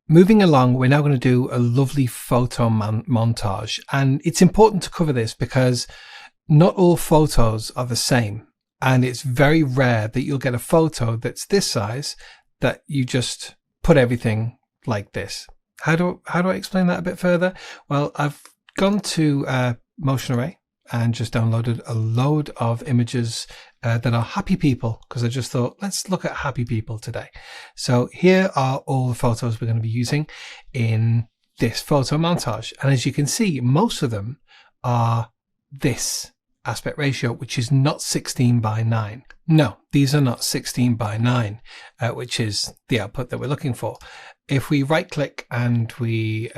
Moving along, we're now going to do a lovely photo montage. And it's important to cover this because not all photos are the same. And it's very rare that you'll get a photo that's this size that you just put everything like this. How do I explain that a bit further? Well, I've gone to Motion Array and just downloaded a load of images that are happy people, because I just thought, let's look at happy people today. So here are all the photos we're going to be using in this photo montage. And as you can see, most of them are this aspect ratio, which is not 16:9. No, these are not 16:9, which is the output that we're looking for. If we right click and we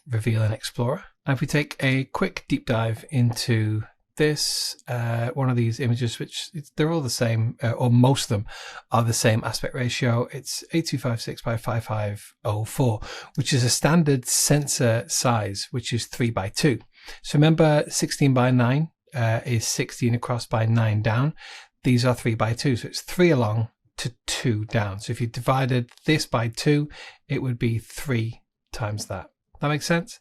reveal an Explorer, and if we take a quick deep dive into this, one of these images, which they're all the same, or most of them are the same aspect ratio. It's 8256 by 5504, which is a standard sensor size, which is 3:2. So remember, 16:9 is 16 across by 9 down. These are 3:2, so it's 3 along to 2 down. So if you divided this by 2, it would be 3 times that. That makes sense?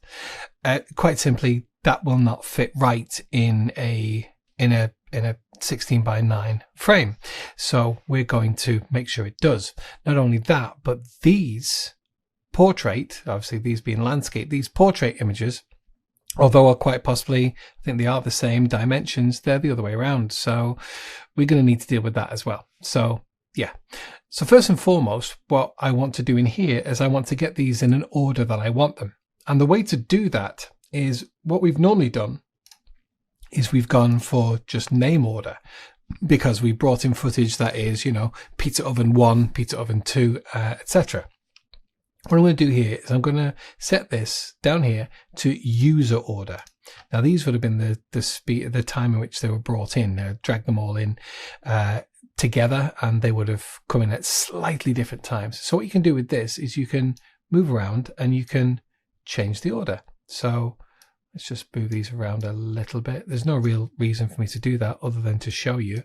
Quite simply, that will not fit right in a 16:9 frame. So we're going to make sure it does. Not only that, but these portrait, obviously these being landscape, these portrait images, although are quite possibly, I think they are the same dimensions, they're the other way around. So we're going to need to deal with that as well. So yeah. So first and foremost, what I want to do in here is I want to get these in an order that I want them. And the way to do that is what we've normally done is we've gone for just name order, because we brought in footage that is, you know, pizza oven 1, pizza oven 2, etc. What I'm going to do here is I'm going to set this down here to user order. Now these would have been the speed, the time in which they were brought in. Drag them all in together, and they would have come in at slightly different times. So what you can do with this is you can move around and you can change the order. So let's just move these around a little bit. There's no real reason for me to do that other than to show you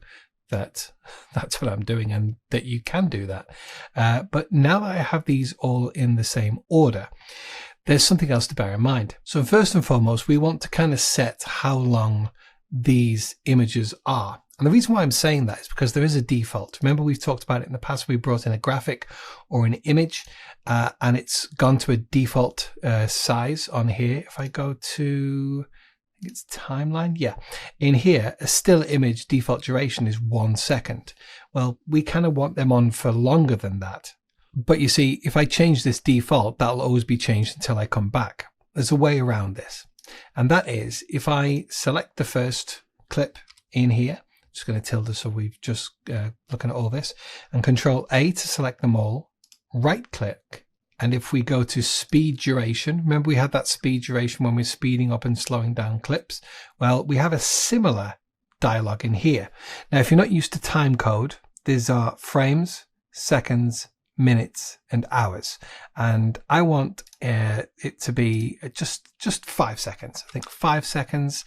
that that's what I'm doing and that you can do that. But now that I have these all in the same order, there's something else to bear in mind. So first and foremost, we want to kind of set how long these images are. And the reason why I'm saying that is because there is a default. Remember, we've talked about it in the past. We brought in a graphic or an image, and it's gone to a default size on here. If I go to, I think it's timeline. Yeah. In here, a still image default duration is 1 second. Well, we kind of want them on for longer than that. But you see, if I change this default, that'll always be changed until I come back. There's a way around this. And that is, if I select the first clip in here, just going to tilde so we've just looking at all this, and Control A to select them all, right click, and if we go to speed duration, remember we had that speed duration when we're speeding up and slowing down clips. Well, we have a similar dialog in here. Now, if you're not used to time code, these are frames, seconds, minutes, and hours, and I want it to be just 5 seconds. I think 5 seconds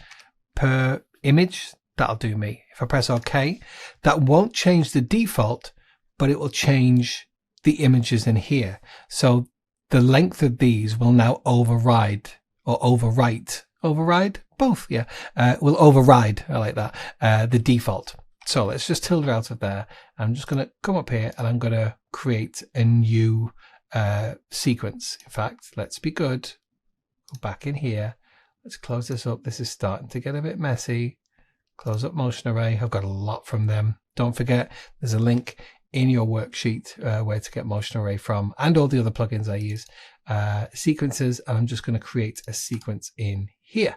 per image. That'll do me. If I press OK, that won't change the default, but it will change the images in here. So the length of these will now override or overwrite, both, yeah, will override, I like that, the default. So let's just tilde out of there. I'm just going to come up here and I'm going to create a new sequence. In fact, let's be good. Go back in here. Let's close this up. This is starting to get a bit messy. Close up Motion Array. I've got a lot from them. Don't forget, there's a link in your worksheet where to get Motion Array from, and all the other plugins I use. Sequences, and I'm just going to create a sequence in here.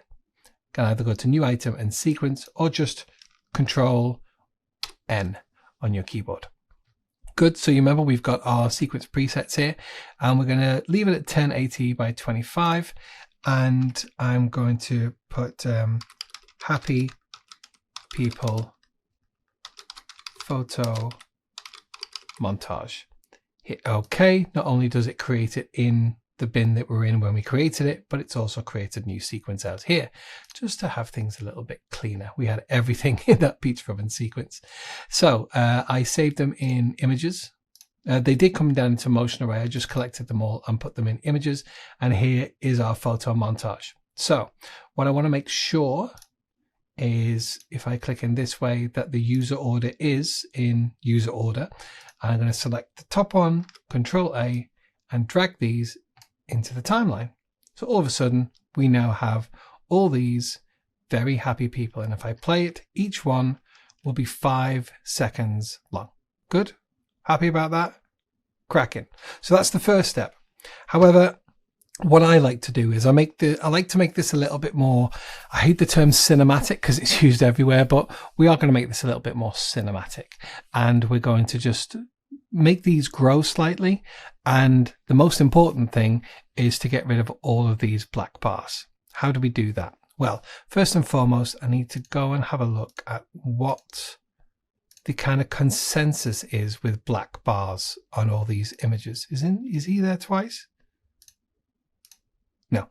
Can either go to New Item and Sequence, or just Control N on your keyboard. Good. So you remember we've got our sequence presets here, and we're going to leave it at 1080 by 25, and I'm going to put happy people photo montage. Hit OK. Not only does it create it in the bin that we're in when we created it, but it's also created a new sequence out here just to have things a little bit cleaner. We had everything in that pizza oven sequence. So I saved them in images. They did come down into motion array. I just collected them all and put them in images. And here is our photo montage. So what I want to make sure is if I click in this way that the user order is in user order. I'm going to select the top one, Control A, and drag these into the timeline. So all of a sudden we now have all these very happy people. And if I play it, each one will be 5 seconds long. Good? Happy about that? Cracking. So that's the first step. However, what I like to do is I like to make this a little bit more, I hate the term cinematic because it's used everywhere, but we are going to make this a little bit more cinematic. And we're going to just make these grow slightly. And the most important thing is to get rid of all of these black bars. How do we do that? Well, first and foremost, I need to go and have a look at what the kind of consensus is with black bars on all these images. Is he there twice? No.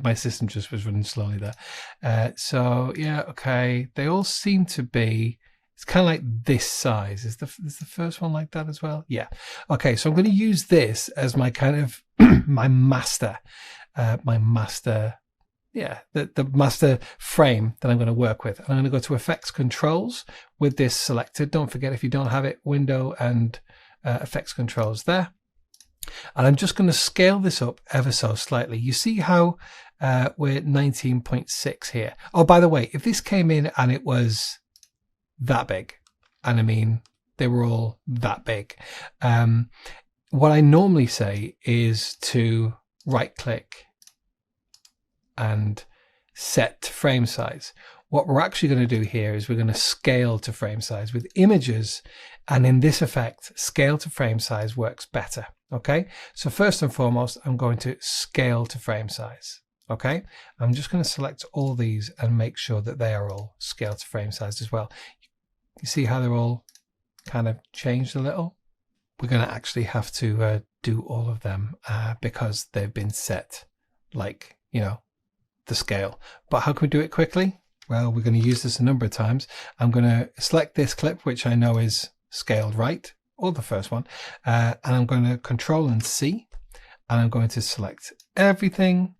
My system just was running slowly there. So yeah, okay. They all seem to be, it's kind of like this size. Is the first one like that as well? Yeah. Okay, so I'm going to use this as my kind of my master the master frame that I'm going to work with. And I'm going to go to Effects Controls with this selected. Don't forget, if you don't have it, Window and Effects Controls there. And I'm just going to scale this up ever so slightly. You see how we're 19.6 here. Oh, by the way, if this came in and it was that big, and I mean, they were all that big, what I normally say is to right click and set to frame size. What we're actually going to do here is we're going to scale to frame size with images, and in this effect, scale to frame size works better. Okay, so first and foremost, I'm going to scale to frame size. Okay, I'm just going to select all these and make sure that they are all scaled to frame size as well. You see how they're all kind of changed a little? We're going to actually have to do all of them because they've been set, like, you know, the scale. But how can we do it quickly? Well, we're going to use this a number of times. I'm going to select this clip, which I know is scaled right, or the first one, and I'm going to Control and C, and I'm going to select everything,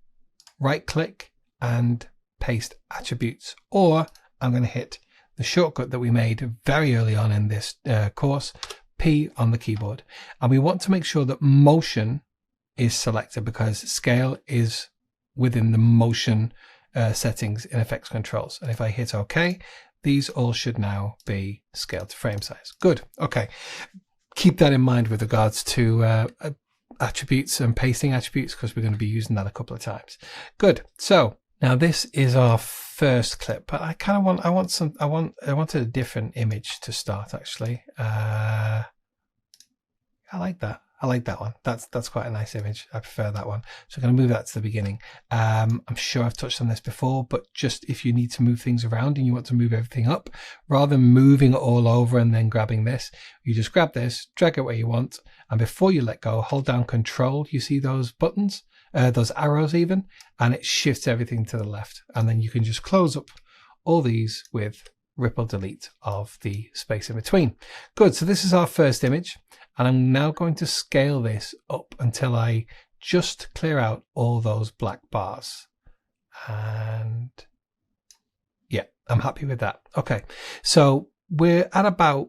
right click and paste attributes, or I'm going to hit the shortcut that we made very early on in this course, P on the keyboard. And we want to make sure that motion is selected because scale is within the motion settings in Effects Controls. And if I hit OK, these all should now be scaled to frame size. Good. Okay. Keep that in mind with regards to attributes and pasting attributes, because we're going to be using that a couple of times. Good. So now this is our first clip, but I kind of I wanted a different image to start actually. I like that. I like that one. That's quite a nice image. I prefer that one. So I'm going to move that to the beginning. I'm sure I've touched on this before, but just if you need to move things around and you want to move everything up, rather than moving it all over and then grabbing this, you just grab this, drag it where you want, and before you let go, hold down Control. You see those buttons, those arrows even, and it shifts everything to the left. And then you can just close up all these with ripple delete of the space in between. Good. So this is our first image. And I'm now going to scale this up until I just clear out all those black bars. And yeah, I'm happy with that. Okay, so we're at about,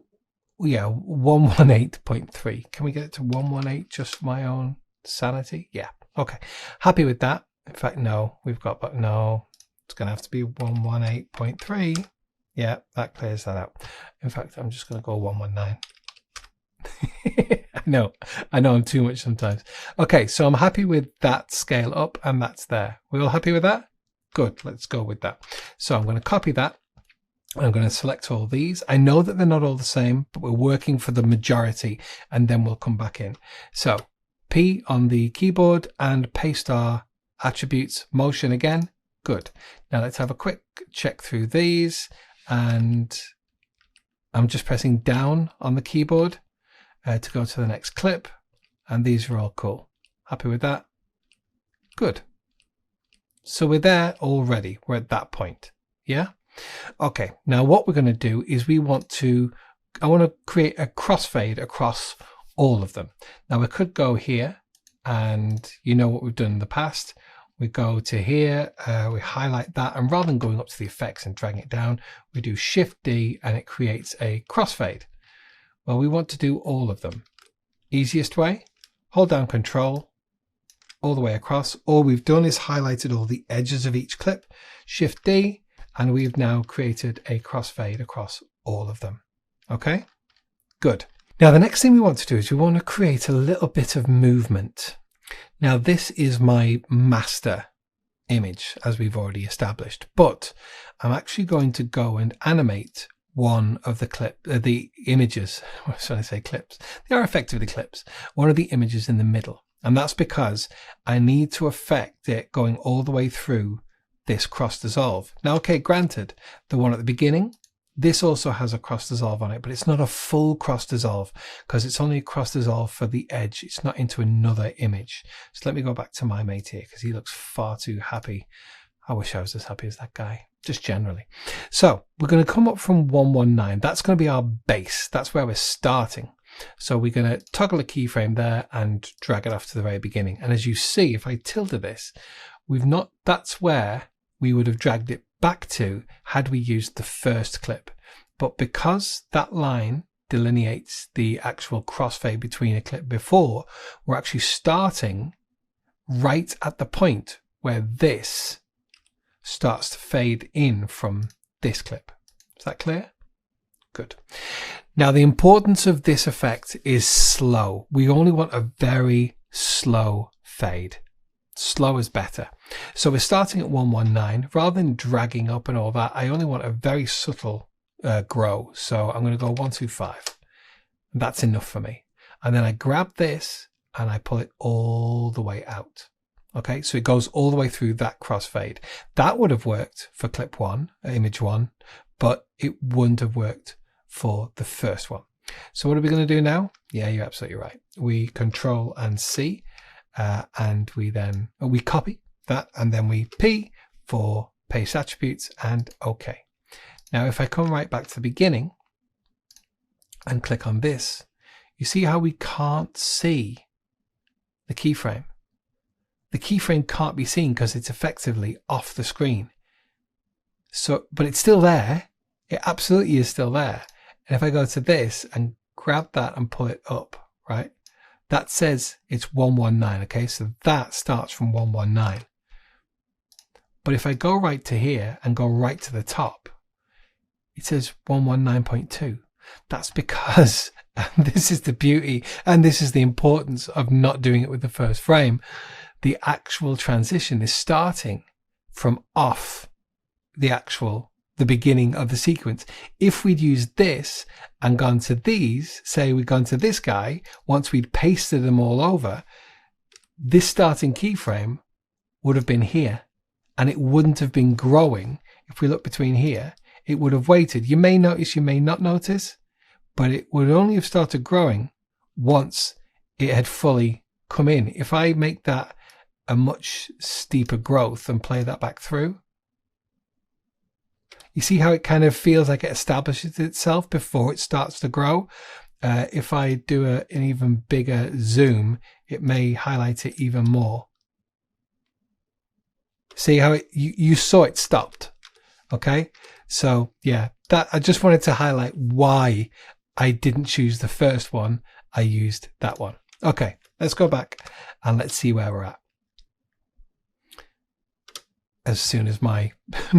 118.3. Can we get it to 118 just for my own sanity? Yeah, okay. Happy with that. In fact, no, we've got, but no, it's going to have to be 118.3. Yeah, that clears that out. In fact, I'm just going to go 119. I know I'm too much sometimes. Okay, so I'm happy with that scale up, and that's there. We all happy with that? Good, let's go with that. So I'm going to copy that. I'm going to select all these. I know that they're not all the same, but we're working for the majority, and then we'll come back in. So P on the keyboard and paste our attributes, motion again. Good. Now let's have a quick check through these, and I'm just pressing down on the keyboard to go to the next clip, and these are all cool. Happy with that? Good. So we're there already. We're at that point. Yeah? Okay, now what we're going to do is we want to to create a crossfade across all of them. Now we could go here, and you know what we've done in the past. We go to here, we highlight that, and rather than going up to the effects and dragging it down, we do Shift D and it creates a crossfade. Well, we want to do all of them. Easiest way, hold down Control all the way across. All we've done is highlighted all the edges of each clip, Shift D, and we've now created a crossfade across all of them. Okay, good. Now the next thing we want to do is we want to create a little bit of movement. Now this is my master image, as we've already established, but I'm actually going to go and animate one of the images. I was trying to say clips. They are effectively clips. One of the images in the middle, and that's because I need to affect it going all the way through this cross dissolve. Now, okay, granted, the one at the beginning, this also has a cross dissolve on it, but it's not a full cross dissolve because it's only a cross dissolve for the edge. It's not into another image. So let me go back to my mate here because he looks far too happy. I wish I was as happy as that guy, just generally. So we're going to come up from 119. That's going to be our base. That's where we're starting. So we're going to toggle a keyframe there and drag it off to the very beginning. And as you see, if I tilde this, that's where we would have dragged it back to had we used the first clip. But because that line delineates the actual crossfade between a clip before, we're actually starting right at the point where this starts to fade in from this clip. Is that clear? Good. Now the importance of this effect is slow. We only want a very slow fade. Slow is better. So we're starting at 119. Rather than dragging up and all that, I only want a very subtle grow. So I'm going to go 125. That's enough for me. And then I grab this and I pull it all the way out. Okay, so it goes all the way through that crossfade. That would have worked for clip one, image one, but it wouldn't have worked for the first one. So what are we going to do now? Yeah, you're absolutely right. We Control and C. And we copy that, and then we P for paste attributes and OK. Now if I come right back to the beginning and click on this, you see how we can't see the keyframe. The keyframe can't be seen because it's effectively off the screen. So, but it's still there. It absolutely is still there. And if I go to this and grab that and pull it up, right? That says it's 119, okay? So that starts from 119. But if I go right to here and go right to the top, it says 119.2. That's because, and this is the beauty, and this is the importance of not doing it with the first frame, the actual transition is starting from off the beginning of the sequence. If we'd used this and gone to these, say we'd gone to this guy, once we'd pasted them all over, this starting keyframe would have been here, and it wouldn't have been growing. If we look between here, it would have waited. You may notice, you may not notice, but it would only have started growing once it had fully come in. If I make that a much steeper growth and play that back through, you see how it kind of feels like it establishes itself before it starts to grow. If I do an even bigger zoom, it may highlight it even more. See how you saw it stopped. Okay, so yeah, that I just wanted to highlight why I didn't choose the first one. I used that one. Okay, let's go back and let's see where we're at as soon as my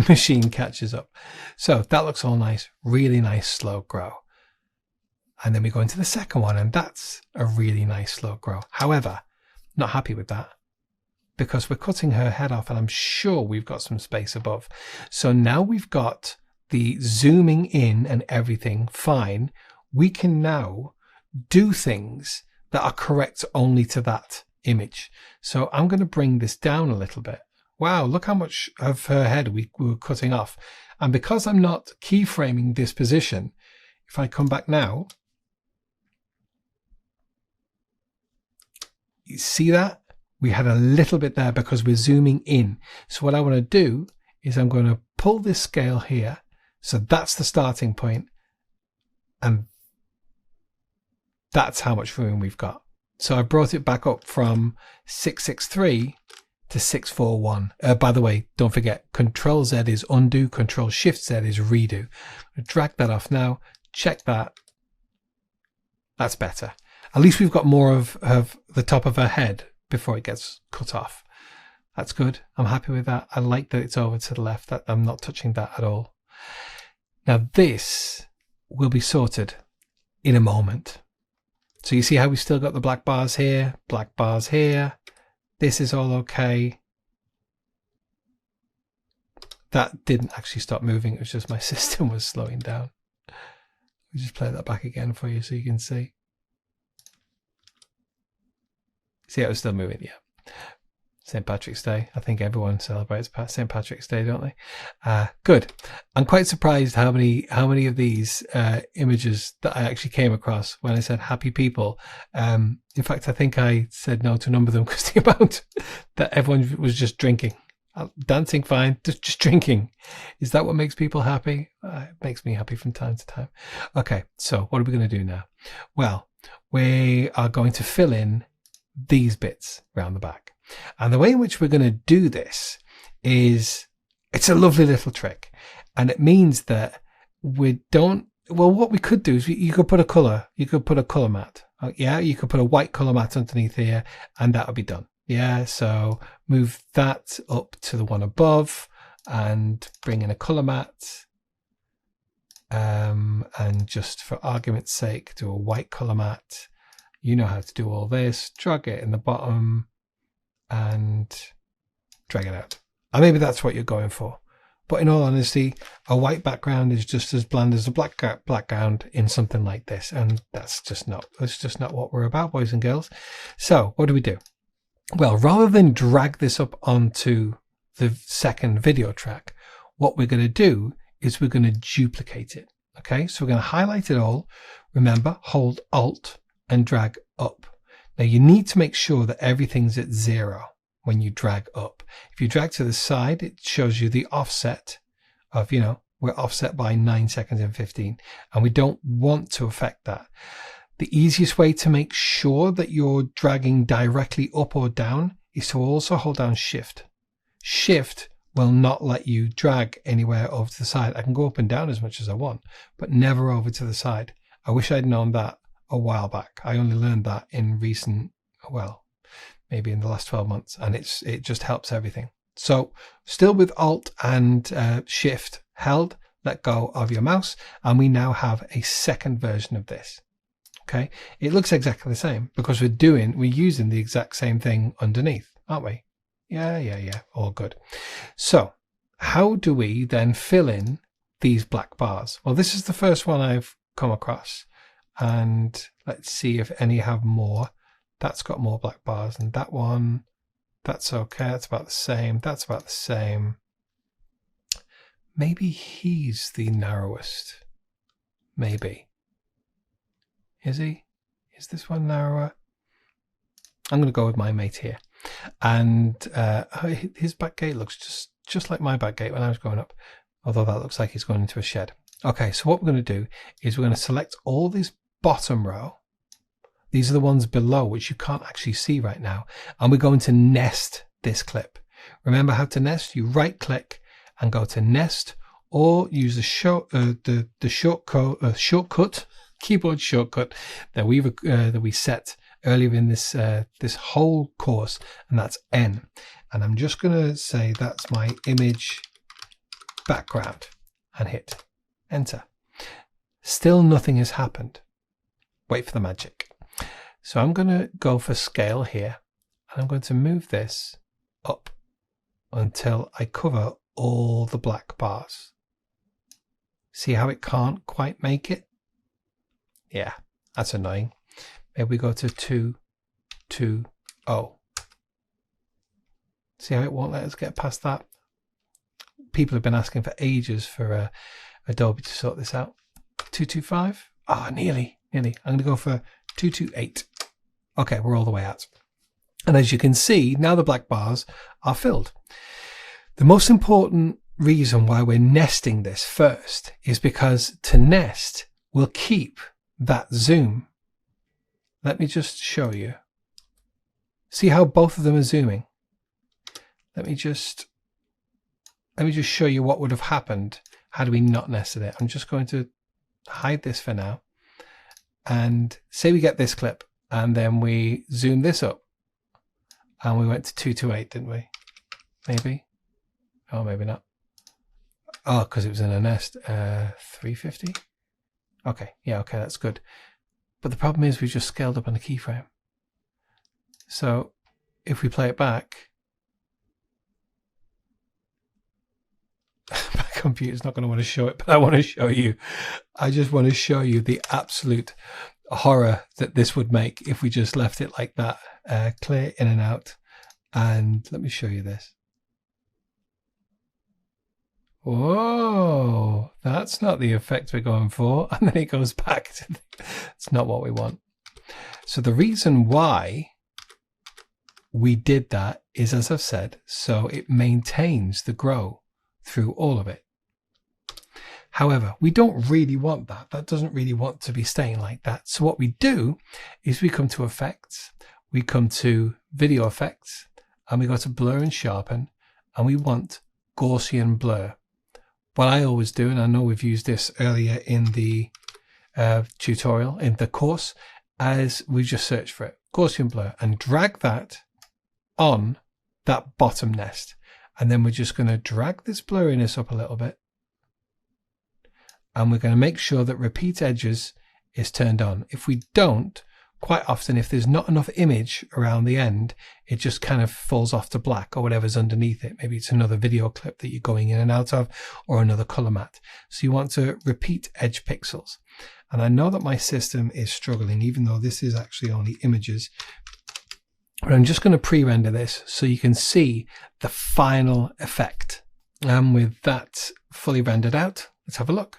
machine catches up. So that looks all nice, really nice slow grow. And then we go into the second one, and that's a really nice slow grow. However, not happy with that because we're cutting her head off, and I'm sure we've got some space above. So now we've got the zooming in and everything fine. We can now do things that are correct only to that image. So I'm going to bring this down a little bit. Wow, look how much of her head we were cutting off. And because I'm not keyframing this position, if I come back now, you see that? We had a little bit there because we're zooming in. So what I want to do is I'm going to pull this scale here. So that's the starting point. And That's how much room we've got. So I brought it back up from 663 to 641. By the way, don't forget, Control Z is undo, Control Shift Z is redo. Drag that off now. Check that. That's better. At least we've got more of the top of her head before it gets cut off. That's good. I'm happy with that. I like that it's over to the left. That I'm not touching that at all. Now this will be sorted in a moment. So you see how we've still got the black bars here, black bars here. This is all okay. That didn't actually stop moving. It was just my system was slowing down. Let me just play that back again for you so you can see. See how it's still moving? Yeah. St. Patrick's Day. I think everyone celebrates St. Patrick's Day, don't they? Good. I'm quite surprised how many of these images that I actually came across when I said happy people. In fact, I think I said no to a number of them because the amount that everyone was just drinking. Dancing fine, just drinking. Is that what makes people happy? It makes me happy from time to time. Okay, so what are we going to do now? Well, we are going to fill in these bits around the back. And the way in which we're going to do this is, it's a lovely little trick. And it means that we don't, well, what we could do is you could put a color, you could put a color mat. Yeah, you could put a white color mat underneath here and that would be done. Yeah, so move that up to the one above and bring in a color mat. And just for argument's sake, do a white color mat. You know how to do all this. Drag it in the bottom and drag it out. And maybe that's what you're going for. But in all honesty, a white background is just as bland as a black background in something like this. And that's just not what we're about, boys and girls. So what do? Well, rather than drag this up onto the second video track, what we're going to do is we're going to duplicate it. Okay, so we're going to highlight it all. Remember, hold Alt and drag up. Now you need to make sure that everything's at 0 when you drag up. If you drag to the side, it shows you the offset of, you know, we're offset by 9 seconds and 15, and we don't want to affect that. The easiest way to make sure that you're dragging directly up or down is to also hold down Shift. Shift will not let you drag anywhere over to the side. I can go up and down as much as I want, but never over to the side. I wish I'd known that a while back. I only learned that in recent, well, maybe in the last 12 months, and it just helps everything. So still with Alt and Shift held, let go of your mouse, and we now have a second version of this. Okay, it looks exactly the same because we're using the exact same thing underneath, aren't we? Yeah, all good. So how do we then fill in these black bars? Well, this is the first one I've come across, and let's see if any have more. That's got more black bars, and that one, that's okay, that's about the same, that's about the same. Maybe he's the narrowest. Maybe. Is he? Is this one narrower? I'm going to go with my mate here. And his back gate looks just like my back gate when I was growing up, although that looks like he's going into a shed. Okay, so what we're going to do is we're going to select all this bottom row. These are the ones below, which you can't actually see right now. And we're going to nest this clip. Remember how to nest? You right click and go to nest, or use the shortcut, keyboard shortcut that we set earlier in this whole course, and that's N. And I'm just going to say that's my image background and hit enter. Still nothing has happened. Wait for the magic. So I'm going to go for scale here, and I'm going to move this up until I cover all the black bars. See how it can't quite make it? Yeah, that's annoying. Maybe we go to 2, 2, 0. See how it won't let us get past that? People have been asking for ages for Adobe to sort this out. 225? Ah, nearly. I'm going to go for 228. Okay, we're all the way out. And as you can see, now the black bars are filled. The most important reason why we're nesting this first is because to nest will keep that zoom let me just show you. See how both of them are zooming? Let me just show you what would have happened had we not nested it. I'm just going to hide this for now. And say we get this clip and then we zoom this up and we went to 228, didn't we? Maybe. Oh, maybe not. Oh, because it was in a nest. 350. Okay. Yeah. Okay. That's good. But the problem is we just scaled up on the keyframe. So if we play it back, my computer's not going to want to show it, but I want to show you. I just want to show you the absolute horror that this would make if we just left it like that. Clear in and out. And let me show you this. Whoa, that's not the effect we're going for. And then it goes back to it's not what we want. So the reason why we did that is, as I've said, so it maintains the grow through all of it. However, we don't really want that. That doesn't really want to be staying like that. So what we do is we come to effects, we come to video effects, and we go to blur and sharpen, and we want Gaussian blur. What I always do, and I know we've used this earlier in the tutorial, in the course, as we just search for it, Gaussian blur, and drag that on that bottom nest. And then we're just going to drag this blurriness up a little bit. And we're going to make sure that repeat edges is turned on. If we don't, quite often, if there's not enough image around the end, it just kind of falls off to black or whatever's underneath it. Maybe it's another video clip that you're going in and out of, or another color mat. So you want to repeat edge pixels. And I know that my system is struggling, even though this is actually only images. But I'm just going to pre-render this so you can see the final effect. And with that fully rendered out, let's have a look.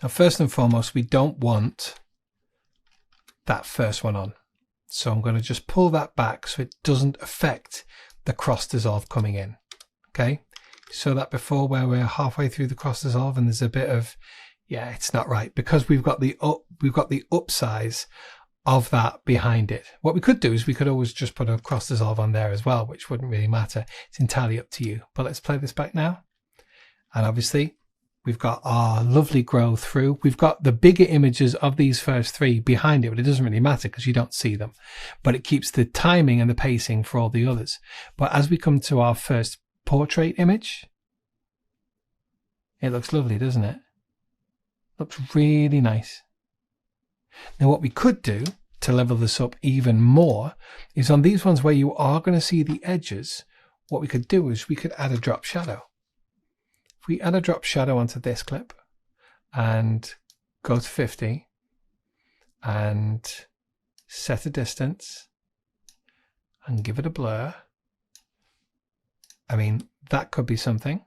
Now, first and foremost, we don't want that first one on. So I'm going to just pull that back so it doesn't affect the cross dissolve coming in. Okay. So that before where we're halfway through the cross dissolve and there's a bit of, yeah, it's not right because we've got the upsize of that behind it. What we could do is we could always just put a cross dissolve on there as well, which wouldn't really matter. It's entirely up to you. But let's play this back now. And obviously we've got our lovely grow through. We've got the bigger images of these first three behind it, but it doesn't really matter because you don't see them. But it keeps the timing and the pacing for all the others. But as we come to our first portrait image, it looks lovely, doesn't it? Looks really nice. Now what we could do to level this up even more is on these ones where you are going to see the edges, what we could do is we could add a drop shadow. If we add a drop shadow onto this clip and go to 50 and set a distance and give it a blur, I mean, that could be something.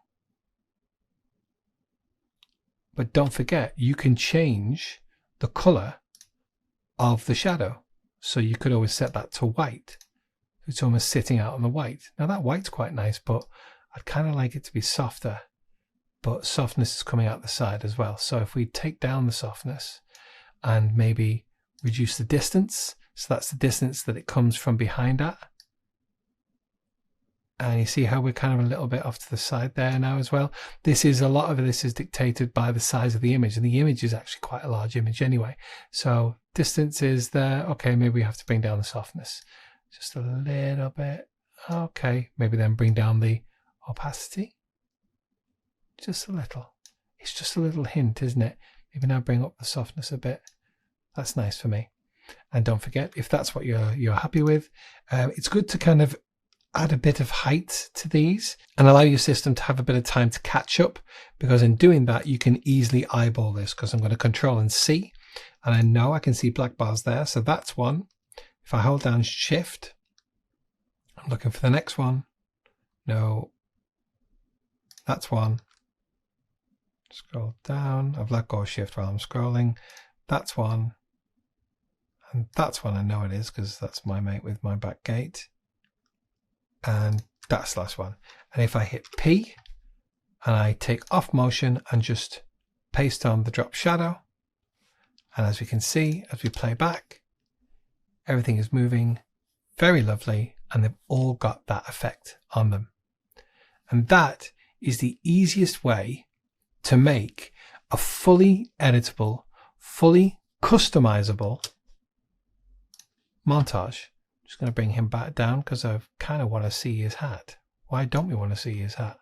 But don't forget, you can change the color of the shadow. So you could always set that to white. It's almost sitting out on the white. Now that white's quite nice, but I'd kind of like it to be softer. But softness is coming out the side as well. So if we take down the softness and maybe reduce the distance, so that's the distance that it comes from behind at. And you see how we're kind of a little bit off to the side there now as well. This is, a lot of this is dictated by the size of the image, and the image is actually quite a large image anyway. So distance is there. Okay, maybe we have to bring down the softness just a little bit. Okay, maybe then bring down the opacity. Just a little. It's just a little hint, isn't it? Maybe now bring up the softness a bit. That's nice for me. And don't forget, if that's what you're happy with, it's good to kind of add a bit of height to these and allow your system to have a bit of time to catch up, because in doing that you can easily eyeball this, because I'm going to control and C, and I know I can see black bars there. So that's one. If I hold down shift, I'm looking for the next one. No, that's one. Scroll down. I've let go of shift while I'm scrolling. That's one. And that's one. I know it is because that's my mate with my back gate. And that's the last one. And if I hit P and I take off motion and just paste on the drop shadow, And as we can see, as we play back, everything is moving very lovely, and they've all got that effect on them. And that is the easiest way to make a fully editable, fully customizable montage. I'm just going to bring him back down because I kind of want to see his hat. Why don't we want to see his hat?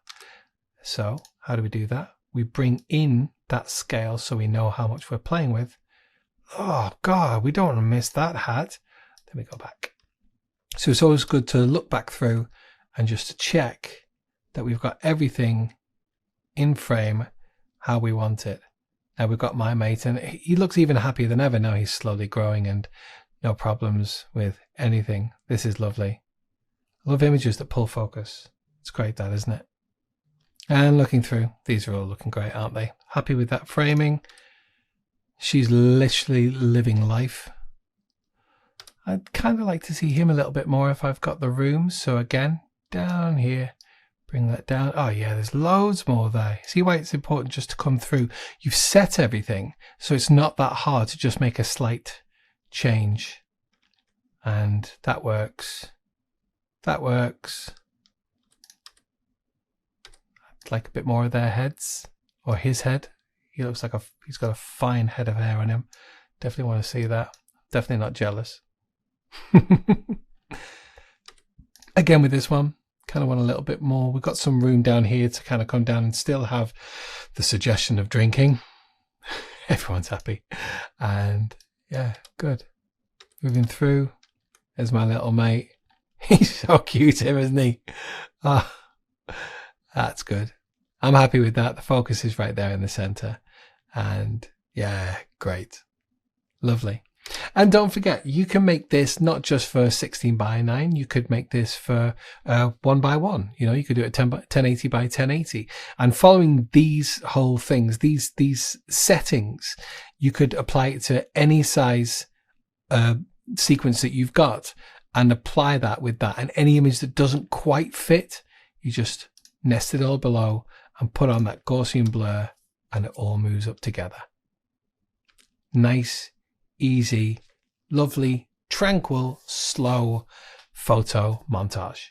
So how do we do that? We bring in that scale so we know how much we're playing with. Oh God, we don't want to miss that hat. Then we go back. So it's always good to look back through and just to check that we've got everything in frame how we want it. Now we've got my mate, and he looks even happier than ever now. He's slowly growing and no problems with anything. This is lovely. I love images that pull focus. It's great, that, isn't it? And looking through, these are all looking great, aren't they? Happy with that framing. She's literally living life. I'd kind of like to see him a little bit more if I've got the room. So again, down here, bring that down. Oh yeah, there's loads more there. See why it's important just to come through. You've set everything, so it's not that hard to just make a slight change. And that works. That works. I'd like a bit more of their heads, or his head. He looks like he's got a fine head of hair on him. Definitely want to see that. Definitely not jealous. Again with this one, kind of want a little bit more. We've got some room down here to kind of come down and still have the suggestion of drinking. Everyone's happy. And yeah, good. Moving through. There's my little mate. He's so cute, him, isn't he? Oh, that's good. I'm happy with that. The focus is right there in the center. And yeah, great. Lovely. And don't forget, you can make this not just for 16:9. You could make this for 1:1. You know, you could do it 1080 by 1080. And following these whole things, these settings, you could apply it to any size sequence that you've got and apply that with that. And any image that doesn't quite fit, you just nest it all below and put on that Gaussian blur, and it all moves up together. Nice, easy, lovely, tranquil, slow photo montage.